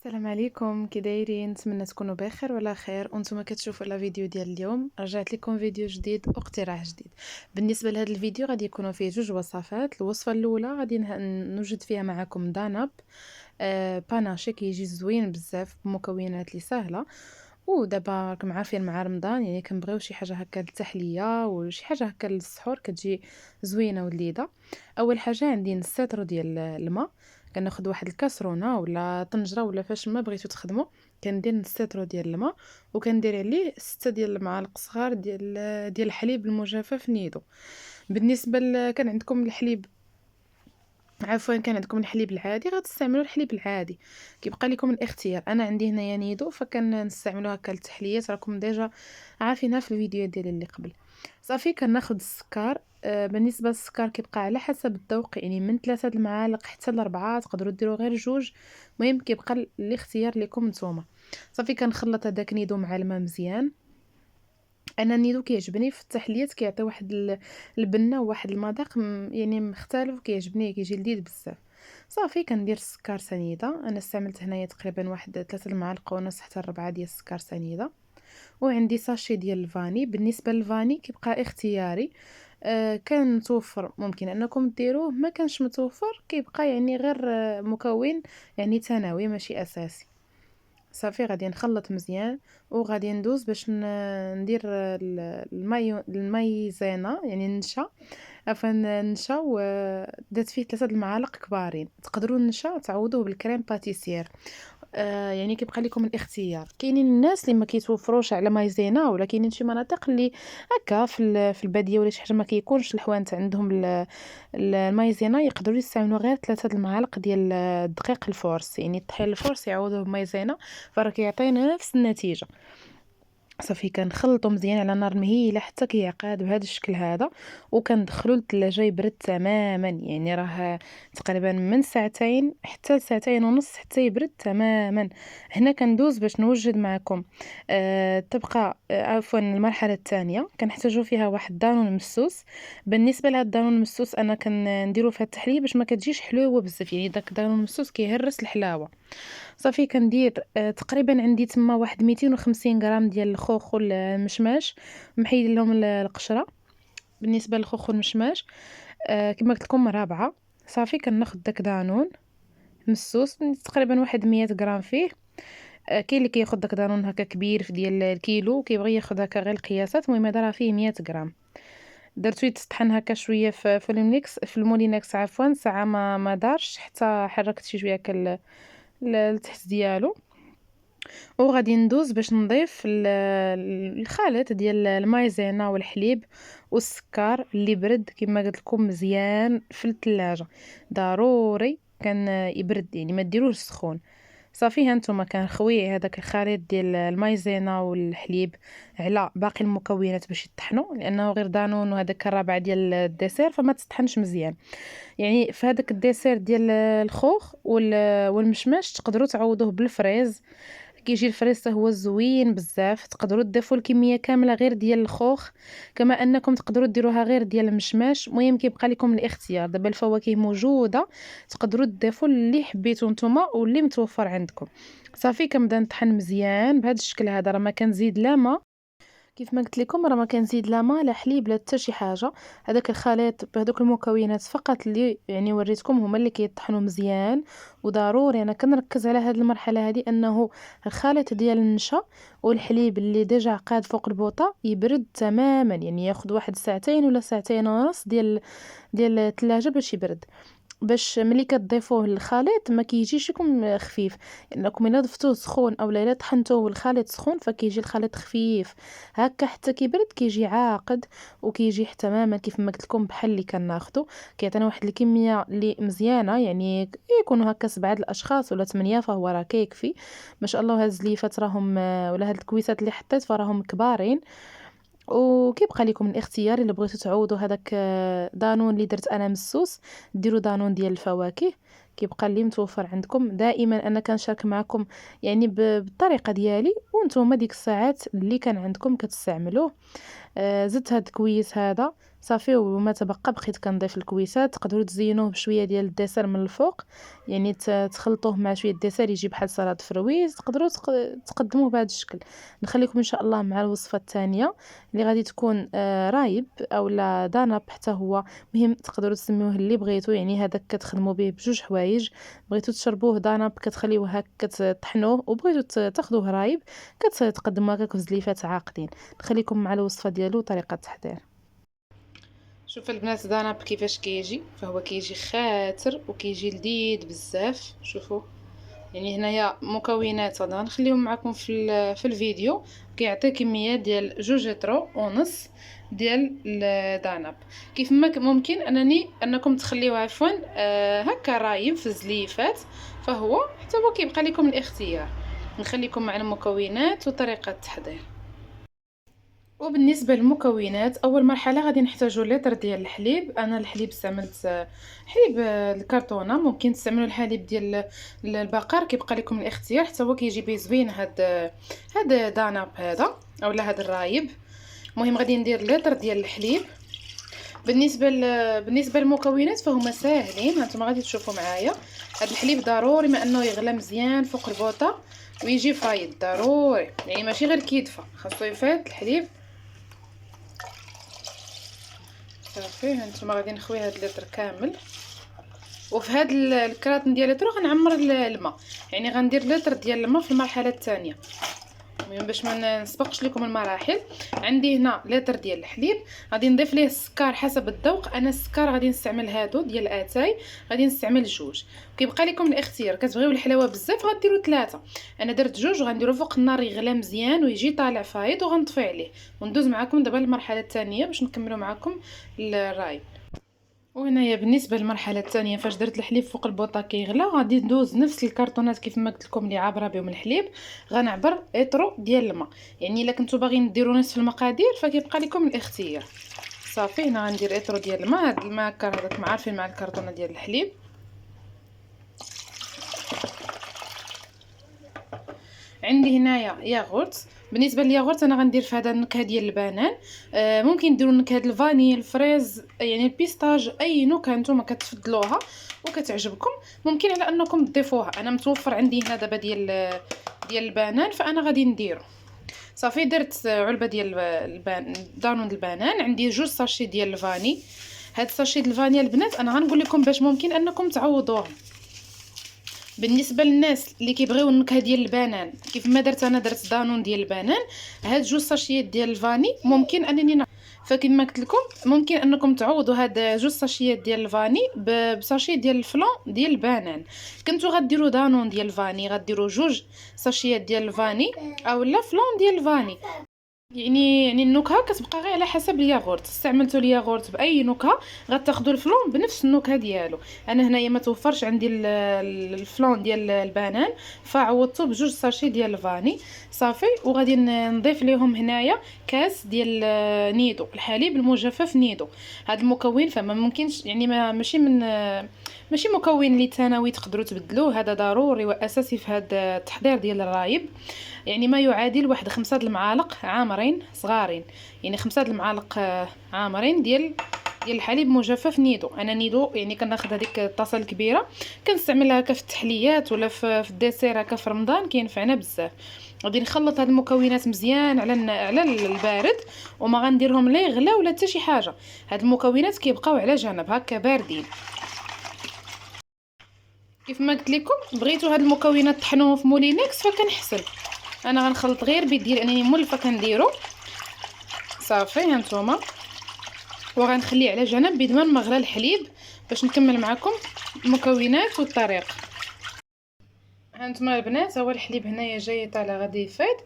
السلام عليكم، كي دايرين؟ نتمنى تكونوا بخير وعلى خير. وانتم كتشوفوا لا فيديو ديال اليوم. رجعت لكم فيديو جديد واقتراح جديد. بالنسبه لهذا الفيديو غادي يكونوا فيه جوج وصفات. الوصفه الاولى غادي نوجد فيها معكم داناب باناشي، كيجي زوين بزاف بمكونات اللي سهله. ودابا راكم عارفين مع رمضان يعني كنبغيو شي حاجه هكا للتحليه وشي حاجه هكا للسحور كتجي زوينه ولذيذه. اول حاجه عندي نص لتر ديال الماء. كناخذ واحد الكاسرونه ولا طنجره ولا فاش ما بغيتو تخدموا. كندير نص لتر ديال الماء وكندير عليه 6 ديال المعالق صغار ديال الحليب المجفف نيدو. بالنسبه كان عندكم الحليب، عفوا كان عندكم الحليب العادي غتستعملوا الحليب العادي، كيبقى لكم الاختيار. انا عندي هنايا نيدو فكنستعملوها هكا للتحليات، راكم ديجا عارفينها في الفيديو ديالي اللي قبل. صافي كناخذ السكر. بالنسبه للسكر كيبقى على حسب الذوق، يعني من 3 المعالق حتى ل4، تقدروا ديروا غير جوج. المهم كيبقى الاختيار لكم نتوما. صافي كنخلط هذاك نيدو مع الماء مزيان. انا النيدو كيعجبني في التحليات، كيعطي واحد البنه وواحد المذاق يعني مختلف، كيعجبني كيجي لذيذ بزاف. صافي كندير السكر سنيده. انا استعملت هنايا تقريبا واحد 3 المعالق ونص حتى 4 ديال السكر سنيده. وعندي ساشي ديال الفاني. بالنسبه للفاني كيبقى اختياري. كان متوفر ممكن انكم ديروه، ما كانش متوفر كيبقى يعني غير مكون يعني ثانوي ماشي اساسي. صافي غادي نخلط مزيان وغادي ندوز باش ندير المايزينا يعني النشا. عفوا النشا ودرت فيه 3 المعالق كبارين. تقدروا النشا تعوضوه بالكريم باتيسير. يعني كيبقى لكم الاختيار. كاينين الناس اللي ما كيتوفروش على مايزينا، ولا كاينين شي مناطق اللي هكا في الباديه ولا شي حاجه ما كيكونش الحوانت عندهم المايزينا، يقدروا يستعملوا غير 3 المعالق ديال الدقيق الفورس، يعني الطحين الفورس يعوضوه بمايزينا، فراه كيعطينا نفس النتيجه. صافي كنخلطو مزيان على نار مهيله حتى كيعقد بهذا الشكل هذا. وكندخلو للثلاجه يبرد تماما، يعني راه تقريبا من ساعتين حتى لساعتين ونص حتى يبرد تماما. هنا كندوز باش نوجد معكم. تبقى عفوا المرحله الثانيه كنحتاجو فيها واحد دانون مسوس. بالنسبه لهاد الدانون المسوس انا كنديرو فيها التحليه باش ما كتجيش حلوه بزاف، يعني داك الدانون المسوس كيهرس الحلاوه. صافي كندير تقريبا عندي تما واحد 250 غرام ديال الخوخ والمشماش، محيد لهم القشره. بالنسبه للخوخ والمشماش كما قلت لكم رابعه. صافي كناخذ داك دانون مسوس تقريبا واحد 100 غرام فيه. كاين اللي كياخذ داك دانون هكا كبير في ديال الكيلو، كيبغي ياخذ هكا غير القياسات. المهم هذا راه فيه 100 غرام. درتو يتطحن هكا شويه في الميكس في المولينكس، عفوا ساعه ما دارش حتى حركت شي شويه هكا التحت ديالو. وغادي ندوز باش نضيف الخليط ديال المايزينا والحليب والسكر اللي برد كما قلت لكم مزيان في الثلاجه. ضروري كان يبرد، يعني ما ديروش سخون. صافي هانتوما كنخوي هذاك الخليط ديال المايزينا والحليب على باقي المكونات باش يطحنوا، لانه غير دانون وهذاك الرابع ديال الديسير فما تطحنش مزيان. يعني في هذاك الديسير ديال الخوخ والمشماش تقدروا تعوضوه بالفريز. كيجي الفريز حتى هو زوين بزاف. تقدروا تضيفوا الكميه كامله غير ديال الخوخ، كما انكم تقدروا ديروها غير ديال المشماش. المهم كيبقى لكم الاختيار. دابا الفواكه موجوده، تقدروا تضيفوا اللي حبيتو نتوما واللي متوفر عندكم. صافي كنبدا نطحن مزيان بهذا الشكل هذا. راه ما كنزيد لا ما، كيف ما قلت لكم راه ما كنزيد لا ما لا حليب لا حتى شي حاجه. هذاك الخليط بهذوك المكونات فقط اللي يعني وريتكم هما اللي كيطحنوا مزيان. وضروري انا كنركز على هذه المرحله هذه انه الخليط ديال النشا والحليب اللي ديجا عقاد فوق البوطه يبرد تماما، يعني ياخذ واحد ساعتين ولا ساعتين ونص ديال الثلاجه باش يبرد، باش ملي كتضيفوه للخليط ما كيجيش لكم خفيف. انكم الا ضفتوه سخون او الا طحنتوه والخليط سخون فكيجي الخليط خفيف هكا حتى كيبرد كيجي عاقد وكيجي تماما كيف ما قلت لكم بحال اللي كناخذو. كيعطينا واحد الكميه اللي مزيانه، يعني يكونوا هكا 7 الاشخاص ولا 8 فهو راه كيكفي. ما شاء الله هاد الزليفات راهم ولا هاد الكويسات اللي حطيت فراهم كبارين. وكيبقى لكم الاختيار الا بغيتو تعوضوا هذاك دانون اللي درت انا مسوس، ديروا دانون ديال الفواكه. كيبقى اللي متوفر عندكم. دائما انا كنشارك معكم يعني بالطريقه ديالي، وانتم ديك الساعات اللي كان عندكم كتستعملوه. زدت هاد الكويس هذا صافي، وما تبقى بقيت كنضيف الكويسات. تقدروا تزينوه بشويه ديال الدسر من الفوق، يعني تخلطوه مع شويه الدسر يجي بحال سلطه فرويز. تقدروا تقدموه بهذا الشكل. نخليكم ان شاء الله مع الوصفه الثانيه اللي غادي تكون رايب اولا داناب حتى هو. مهم تقدروا تسميوه اللي بغيتو، يعني هذاك كتخدموا به بجوج حوايج. بغيتو تشربوه داناب كتخليوه هكا تطحنوه، وبغيتو تاخذوه رايب كتقدموه هكاك في زليفات عاقدين. نخليكم مع الوصفه ديالو وطريقه التحضير. شوف البنات داناب كيفاش كيجي، فهو كيجي خاتر وكيجي لذيذ بزاف. شوفوا يعني هنايا مكونات غادي نخليهم معكم في الفيديو. كيعطي كميه ديال 2.5 لتر ديال الداناب. كيف ما ممكن انكم تخليوه عفوا هكا رايب في الزليفات، فهو حتى هو كيبقى لكم الاختيار. نخليكم مع المكونات وطريقه التحضير. وبالنسبه للمكونات، اول مرحله غادي نحتاجو لتر ديال الحليب. انا الحليب استعملت حليب الكرتونه، ممكن تستعملوا الحليب ديال البقر كيبقى لكم الاختيار، حتى هو كيجي بيه زوين. هاد داناب هذا اولا هاد الرايب. المهم غادي ندير لتر ديال الحليب. بالنسبه للمكونات فهما ساهلين، هانتوما غادي تشوفوا معايا. هاد الحليب ضروري ما انه يغلى مزيان فوق البوطه ويجي فايض، ضروري يعني ماشي غير كيدفى، خاصو يفيض الحليب. صافي هانتوما غادي نخوي هاد اللتر كامل، وفي هاد الكراتن ديال اللتر غنعمر الماء، يعني غندير لتر ديال الماء في المرحله الثانيه. المهم باش ما نسبقش لكم المراحل، عندي هنا لتر ديال الحليب، غادي نضيف ليه السكر حسب الذوق. انا السكر غادي نستعمل هادو ديال اتاي، غادي نستعمل 2. كيبقى لكم الاختيار، كتبغيو الحلاوه بزاف غديروا 3. انا درت 2 وغنديرو فوق النار يغلى مزيان ويجي طالع فايض، وغنطفي عليه وندوز معكم دابا للمرحله الثانيه باش نكملوا معكم الرايب. وهنايا بالنسبه للمرحله الثانيه، فاش درت الحليب فوق البوطه كيغلى، غادي ندوز نفس الكرتونات كيف ما قلت لكم اللي عابره بهم الحليب. غنعبر اطرو ديال الماء، يعني الا كنتو باغيين ديروا نصف المقادير فكيبقى لكم الاختيار. صافي هنا غندير اطرو ديال الماء. هذا الماء هذاك معارفين مع الكرتونه ديال الحليب. عندي هنايا ياغورت. بالنسبه للياغورت انا غندير في هذا النكهه ديال البنان. ممكن ديروا نكهه الفاني، الفريز، يعني البيستاج، اي نكهه نتوما كتفضلوها وكتعجبكم ممكن على انكم تضيفوها. انا متوفر عندي هنا دابا ديال البنان، فانا غادي نديرو. صافي درت علبه ديال دانون البنان. عندي 2 ساشي ديال الفاني. هاد الساشي ديال الفاني البنات انا غنقول لكم باش ممكن انكم تعوضوهم. بالنسبه للناس اللي كيبغيو النكهه ديال البنان كيف ما درت انا، درت دانون ديال البنان. هاد 2 ساشيات ديال الفاني ممكن انني فكما قلت لكم ممكن انكم تعوضوا هاد 2 ساشيات ديال الفاني بساشي ديال الفلان ديال البنان. كنتو غديروا دانون ديال الفاني غديروا 2 ساشيات ديال الفاني اولا فلان ديال الفاني. يعني النكهه كتبقى غير على حسب الياغورت. استعملتوا الياغورت باي نكهه غتاخذوا الفلون بنفس النكهه ديالو. انا هنايا ما توفرش عندي الفلون ديال البنان، فعوضته ب2 ساشي ديال الفاني. صافي وغادي نضيف لهم هنايا كاس ديال نيدو، الحليب المجفف نيدو. هذا المكون فما ممكنش يعني ماشي مكون اللي ثانوي تقدروا تبدلوه، هذا ضروري واساسي في هذا التحضير ديال الرايب. يعني ما يعادل واحد 5 المعالق عامرين صغارين، يعني 5 المعالق عامرين ديال الحليب مجفف نيدو. انا نيدو يعني كناخذ هذيك الطاسه الكبيره كنستعملها هكا في التحليات ولا في الديسير هكا في رمضان كينفعنا بزاف. غادي نخلط هاد المكونات مزيان على البارد، وما غنديرهم لا يغلا ولا حتى شي حاجه. هاد المكونات كيبقاو على جنب هكا باردين. كيف ما قلت لكم بغيتو هاد المكونات طحنوهم في مولينكس فكنحسن. انا غنخلط غير بيدي لانني مولفه كنديرو. صافي هانتوما وغنخليه على جنب بيدمان ما غلى الحليب باش نكمل معكم المكونات والطريقه. هانتوما البنات هو الحليب هنايا جاي طالع غادي يفيض.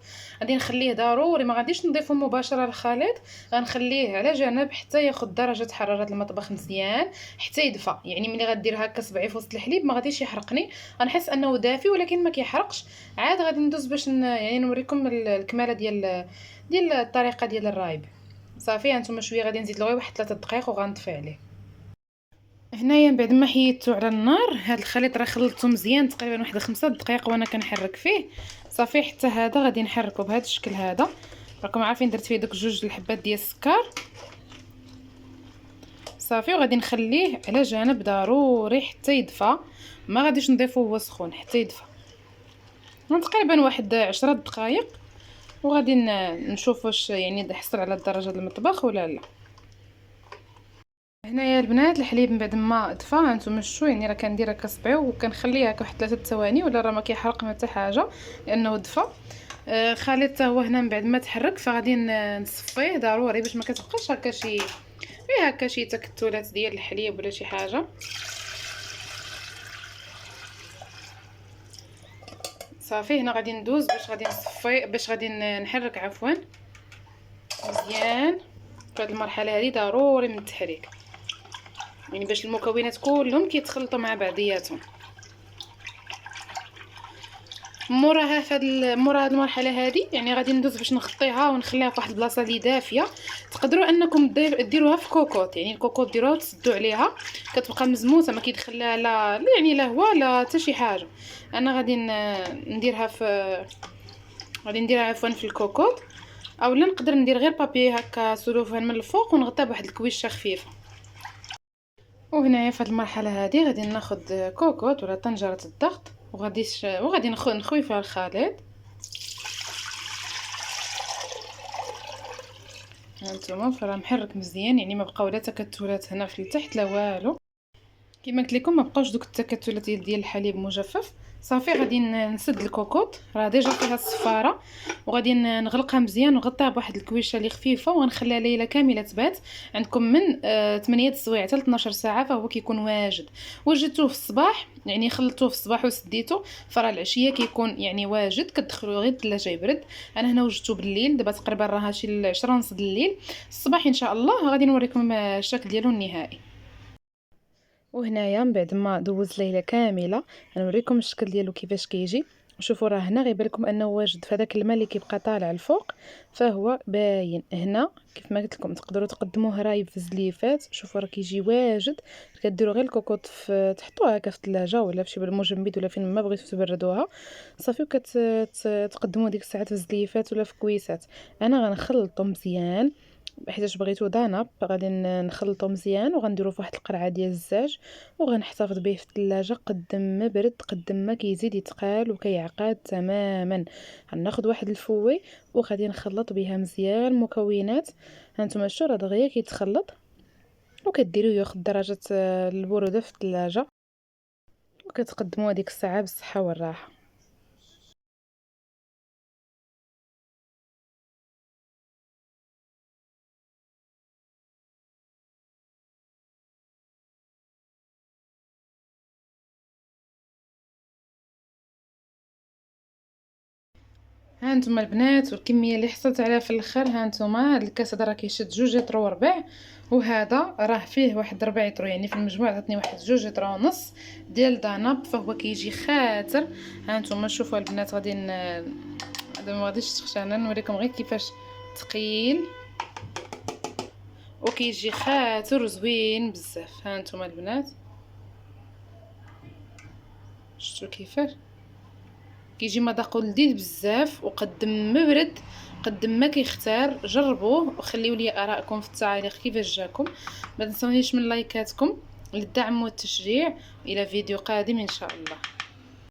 غادي نخليه ضروري ما غاديش نضيفو مباشره للخليط، غنخليه على جنب حتى ياخذ درجه حراره المطبخ مزيان حتى يدفى. يعني ملي غدير هكا صبعي في وسط الحليب ما غاديش يحرقني، غنحس انه دافي ولكن ما كيحرقش. عاد غادي ندوز باش يعني نوريكم الكماله ديال الطريقه ديال الرايب. صافي هانتوما شويه غادي نزيد له غير واحد 3 دقائق وغنطفي عليه. هنايا من بعد ما حيدتو على النار، هاد الخليط راه خلطته مزيان تقريبا واحد 5 دقائق وانا كنحرك فيه. صافي حتى هذا غادي نحركو بهذا الشكل هذا. راكم عارفين درت فيه دوك 2 الحبات ديال السكر. صافي وغادي نخليه على جنب ضروري حتى يدفى، ما غاديش نضيفه هو سخون حتى يدفى تقريبا واحد 10 دقائق. وغادي نشوف واش يعني حصل على درجه المطبخ ولا لا. هنايا البنات الحليب من بعد ما دفى هانتوما شفتوا، يعني راه كندير هكا صبعي وكنخليه هكا واحد 3 ثواني ولا راه ما كيحرق حتى حاجه لانه دفى. خليط حتى هو هنا من بعد ما تحرك، فغادي نصفيه ضروري باش ما كتبقاش هكا شي فيه هكا شي تكتلات ديال الحليب ولا شي حاجه. صافي هنا غادي ندوز باش غادي نصفي باش غادي نحرك عفوا مزيان. في هذه المرحله هذه ضروري من التحريك، يعني باش المكونات كلهم كيتخلطوا مع بعضياتهم. موراها مورا هاد المرحله هذه يعني غادي ندوز باش نغطيها ونخليها في واحد البلاصه اللي دافيه. تقدروا انكم ديروها في كوكوط، يعني الكوكوط ديروها وتسدوا عليها كتبقى مزموته ما كيدخل لها لا يعني لا هواء لا حتى شي حاجه. انا غادي نديرها عفوا في الكوكوط، اولا نقدر ندير غير بابي هكا سلوفان من الفوق ونغطيها بواحد الكويشه خفيفه. وهنايا في هذه المرحله هذه غادي ناخذ كوكوط ولا طنجره الضغط وغادي نخوي فيها الخليط. هانتوما فراه محرك مزيان، يعني ما بقاو لا تكتلات هنا في التحت لا والو. كما قلت لكم ما بقاوش دوك التكتلات ديال الحليب مجفف. صافي غادي نسد الكوكوط راه ديجا فيها الصفاره، وغادي نغلقها مزيان ونغطيها بواحد الكويشه اللي خفيفه وغنخليها ليله كامله تبات عندكم من 8 السوايع حتى 12 ساعه، فهو كيكون واجد. وجدتوه في الصباح يعني خلطوه في الصباح وسديته، فراه العشيه كيكون يعني واجد كتدخلوا غير الثلاجه يبرد. انا هنا وجدته بالليل، دابا تقريبا راه شي 10 ونص الليل. الصباح ان شاء الله غادي نوريكم الشكل ديالو النهائي. وهنايا من بعد ما دوز ليله كامله غنوريكم الشكل ديالو كيفاش كيجي. شوفوا راه هنا غيبان لكم انه واجد في هذاك الماء اللي كيبقى طالع الفوق، فهو باين هنا. كيف ما قلت لكم تقدروا تقدموه رايب في الزليفات. شوفوا راه كيجي واجد. كديروا غير الكوكوط تحطوها هكا في الثلاجه ولا في شي بالمجمد ولا فين ما بغيتو تبردوها. صافي وكتقدموا ديك الساعات في الزليفات ولا في كويسات. انا غنخلطو مزيان حيت بغيتو داناب، غادي نخلطو مزيان وغنديرو فواحد القرعه ديال الزاج وغنحتفظ به في الثلاجه قد ما برد قد ما كيزيد يتقال وكيعقد تماما. غناخذ واحد الفوي وغادي نخلط بها مزيان المكونات. هانتوما شفتوا راه دغيا كيتخلط وكديروا ياخذ درجه البروده في الثلاجه وكتقدموها ديك الساعه بالصحه والراحه. هانتوما البنات والكميه اللي حصلت عليها في الاخر. هانتوما هاد الكاس هذا راه كيشد 2 لتر وربع، وهذا راه فيه واحد 4 لتر، يعني في المجموع عطاتني واحد 2 لتر ونص ديال داناب، فهو كيجي خاتر. هانتوما شوفوا البنات غادي هذا ما غاديش تخشى، انا نوريكم غير كيفاش ثقيل وكيجي خاتر وزوين بزاف. هانتوما البنات شفتوا كيفاش كيجي مذاقو لذيذ بزاف وقد ما برد قد ما كيختار. جربوه وخليوا لي ارائكم في التعاليق كيفاش جاكم. ما تنسونيش من لايكاتكم للدعم والتشجيع. الى فيديو قادم ان شاء الله.